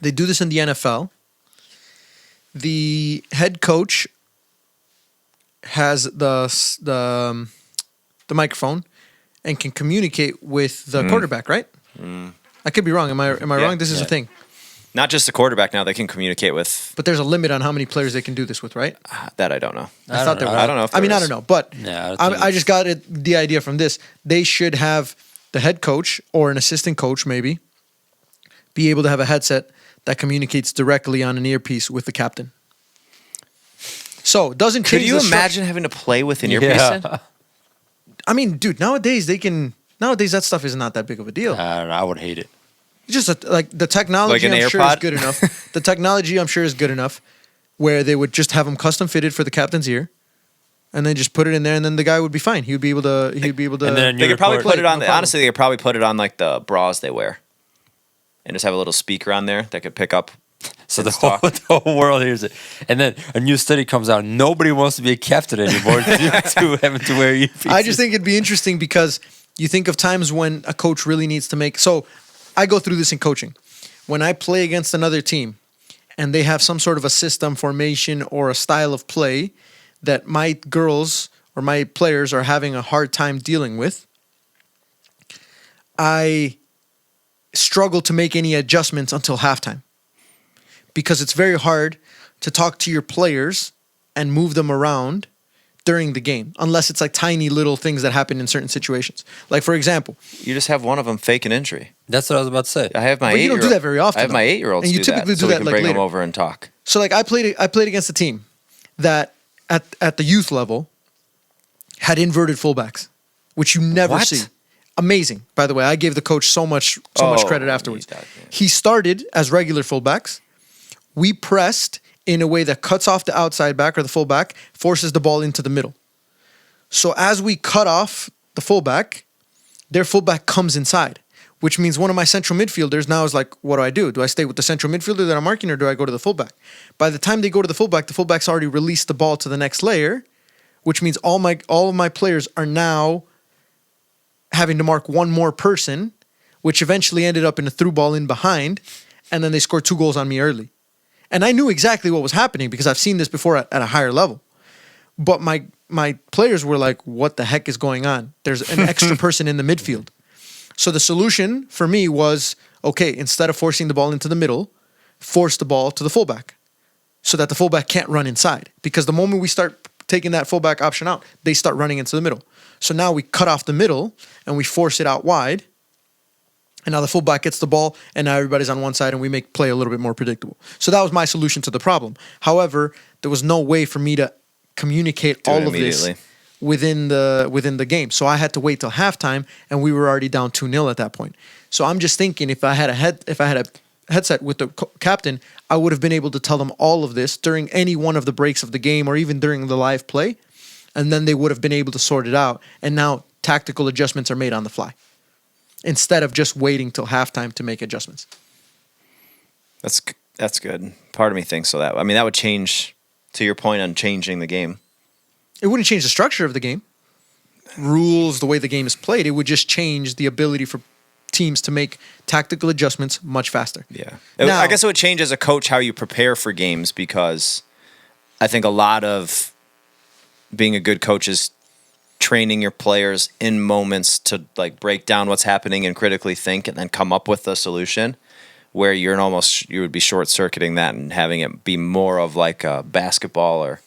They do this in the NFL. The head coach has the microphone and can communicate with the quarterback, right? I could be wrong. Am I wrong? This is a thing. Not just the quarterback now, they can communicate with... But there's a limit on how many players they can do this with, right? That I don't know. I thought there was. I don't know if I don't know. But I just got the idea from this. They should have the head coach or an assistant coach maybe be able to have a headset that communicates directly on an earpiece with the captain. So it doesn't change. Could you imagine having to play with an earpiece? Yeah. I mean, dude, nowadays that stuff is not that big of a deal. I don't know. I would hate it. Just the technology, like I'm sure is good enough. The technology, I'm sure, is good enough where they would just have them custom fitted for the captain's ear, and then just put it in there, and then the guy would be fine. He would be able to. And then they could probably put it on. Honestly, they could probably put it on like the bras they wear, and just have a little speaker on there that could pick up. So the whole world hears it, and then a new study comes out. Nobody wants to be a captain anymore to having to wear earpieces. I just think it'd be interesting because you think of times when a coach really needs to make. So I go through this in coaching. When I play against another team, and they have some sort of a system, formation, or a style of play that my girls or my players are having a hard time dealing with, I struggle to make any adjustments until halftime. Because it's very hard to talk to your players and move them around during the game, unless it's like tiny little things that happen in certain situations. Like, for example, you just have one of them fake an injury. That's what I was about to say. I have my 8-year-old. You don't do that very often. I have my 8-year-olds and you typically do that we can like bring later. them over and talk. So, like, I played against a team that at the youth level had inverted fullbacks, which you never see. Amazing, by the way. I gave the coach so much credit afterwards. He started as regular fullbacks. We pressed in a way that cuts off the outside back or the fullback, forces the ball into the middle. So as we cut off the fullback, their fullback comes inside, which means one of my central midfielders now is like, what do? Do I stay with the central midfielder that I'm marking or do I go to the fullback? By the time they go to the fullback's already released the ball to the next layer, which means all of my players are now having to mark one more person, which eventually ended up in a through ball in behind, and then they scored 2 goals on me early. And I knew exactly what was happening because I've seen this before at a higher level. But my players were like, what the heck is going on? There's an extra person in the midfield. So the solution for me was, okay, instead of forcing the ball into the middle, force the ball to the fullback so that the fullback can't run inside. Because the moment we start taking that fullback option out, they start running into the middle. So now we cut off the middle and we force it out wide. And now the fullback gets the ball, and now everybody's on one side, and we make play a little bit more predictable. So that was my solution to the problem. However, there was no way for me to communicate all of this within the game. So I had to wait till halftime, and we were already down 2-0 at that point. So I'm just thinking, if I had a headset with the captain, I would have been able to tell them all of this during any one of the breaks of the game, or even during the live play, and then they would have been able to sort it out. And now tactical adjustments are made on the fly, instead of just waiting till halftime to make adjustments. That's good. Part of me thinks so. That would change, to your point on changing the game. It wouldn't change the structure of the game, rules, the way the game is played. It would just change the ability for teams to make tactical adjustments much faster. Yeah. Now, I guess it would change as a coach how you prepare for games, because I think a lot of being a good coach is training your players in moments to like break down what's happening and critically think and then come up with a solution, where you would be short-circuiting that and having it be more of like a basketball or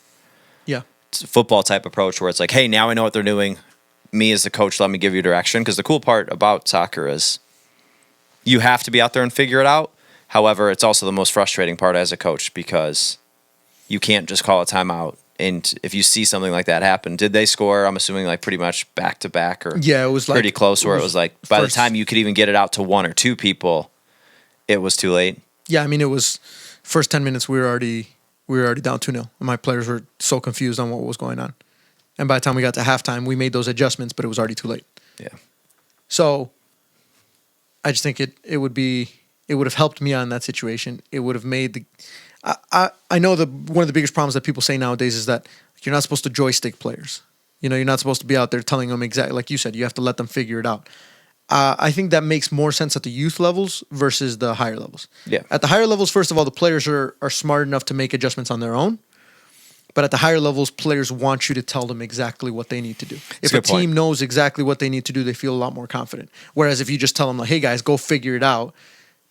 football type approach, where it's like, hey, now I know what they're doing. Me as the coach, let me give you direction. Because the cool part about soccer is you have to be out there and figure it out. However, it's also the most frustrating part as a coach, because you can't just call a timeout. And if you see something like that happen, did they score? I'm assuming like pretty much back to back, or it was pretty close, where it was like by the time you could even get it out to 1 or 2 people, it was too late. Yeah, I mean, it was first 10 minutes we were already down 2-0. My players were so confused on what was going on. And by the time we got to halftime, we made those adjustments, but it was already too late. Yeah. So I just think it would have helped me on that situation. It would have made I know one of the biggest problems that people say nowadays is that you're not supposed to joystick players. You're not supposed to be out there telling them exactly, like you said, you have to let them figure it out. I think that makes more sense at the youth levels versus the higher levels. Yeah. At the higher levels, first of all, the players are smart enough to make adjustments on their own. But at the higher levels, players want you to tell them exactly what they need to do. If a team knows exactly what they need to do, they feel a lot more confident. Whereas if you just tell them, like, hey, guys, go figure it out,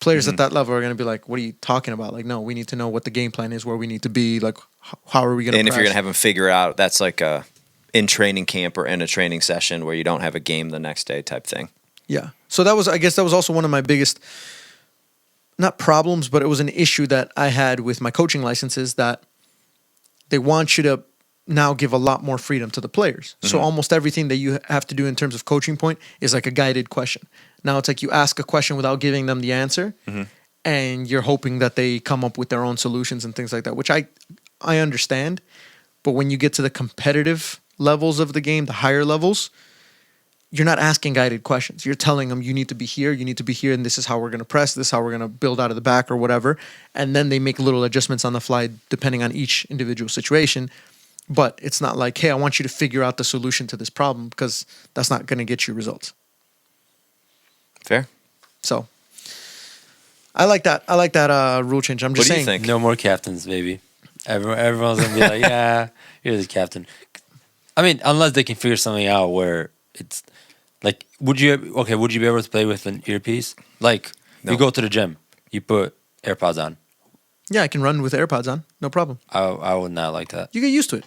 players at that level are going to be like, what are you talking about? Like, no, we need to know what the game plan is, where we need to be, like, how are we going to And if you're going to have them figure out, that's like in training camp or in a training session where you don't have a game the next day type thing. Yeah. So I guess that was also one of my biggest, not problems, but it was an issue that I had with my coaching licenses, that they want you to now give a lot more freedom to the players. So almost everything that you have to do in terms of coaching point is like a guided question. Now it's like you ask a question without giving them the answer, and you're hoping that they come up with their own solutions and things like that, which I understand. But when you get to the competitive levels of the game, the higher levels, you're not asking guided questions. You're telling them you need to be here, and this is how we're going to press, this is how we're going to build out of the back or whatever. And then they make little adjustments on the fly depending on each individual situation. But it's not like, hey, I want you to figure out the solution to this problem, because that's not going to get you results. Fair. So I like that. I like that rule change. I'm just What do saying. you think? No more captains, baby. Everyone's gonna be like, yeah, you're the captain. I mean, unless they can figure something out where it's like, would you be able to play with an earpiece? Like, No. you go to the gym, you put AirPods on. Yeah, I can run with AirPods on. No problem. I would not like that. You get used to it.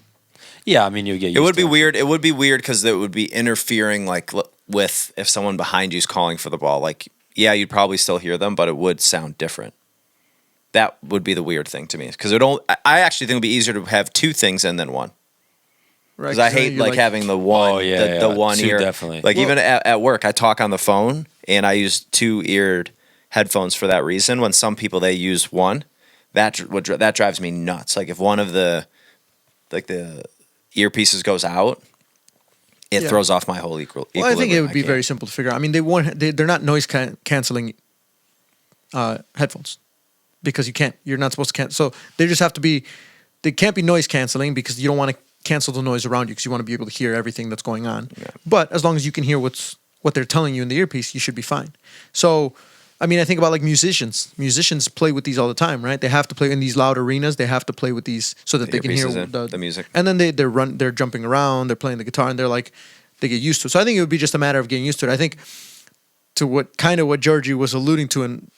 Yeah, I mean, you get used It would to be weird. It would be weird because it would be interfering, like, with if someone behind you is calling for the ball. Like, yeah, you'd probably still hear them, but it would sound different. That would be the weird thing to me, because I actually think it would be easier to have two things and then one. Right? Because I hate you're having the one, the one two, ear. definitely. Like, even at work, I talk on the phone and I use 2-eared headphones for that reason. When some people, they use one, that drives me nuts. Like, if one of the earpieces goes out, it throws off my whole equilibrium. Well, I think it would be very simple to figure out. I mean, they're not noise canceling headphones, because you're not supposed to cancel. So they just have to be, they can't be noise canceling, because you don't want to cancel the noise around you, because you want to be able to hear everything that's going on. Yeah. But as long as you can hear what they're telling you in the earpiece, you should be fine. So, I mean, I think about like musicians. Musicians play with these all the time, right? They have to play in these loud arenas. They have to play with these so that they can hear the music. And then they're jumping around, they're playing the guitar, and they get used to it. So I think it would be just a matter of getting used to it. I think to what Georgie was alluding to, and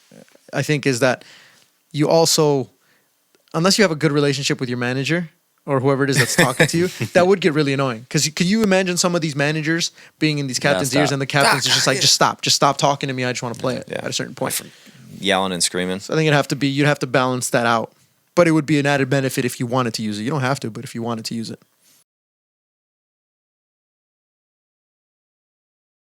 I think is that you also, unless you have a good relationship with your manager or whoever it is that's talking to you, that would get really annoying. Because can you imagine some of these managers being in these captains' ears, and the captains are just like, just stop talking to me. I just want to play it at a certain point. Yelling and screaming. So I think you'd have to balance that out. But it would be an added benefit if you wanted to use it. You don't have to, but if you wanted to use it.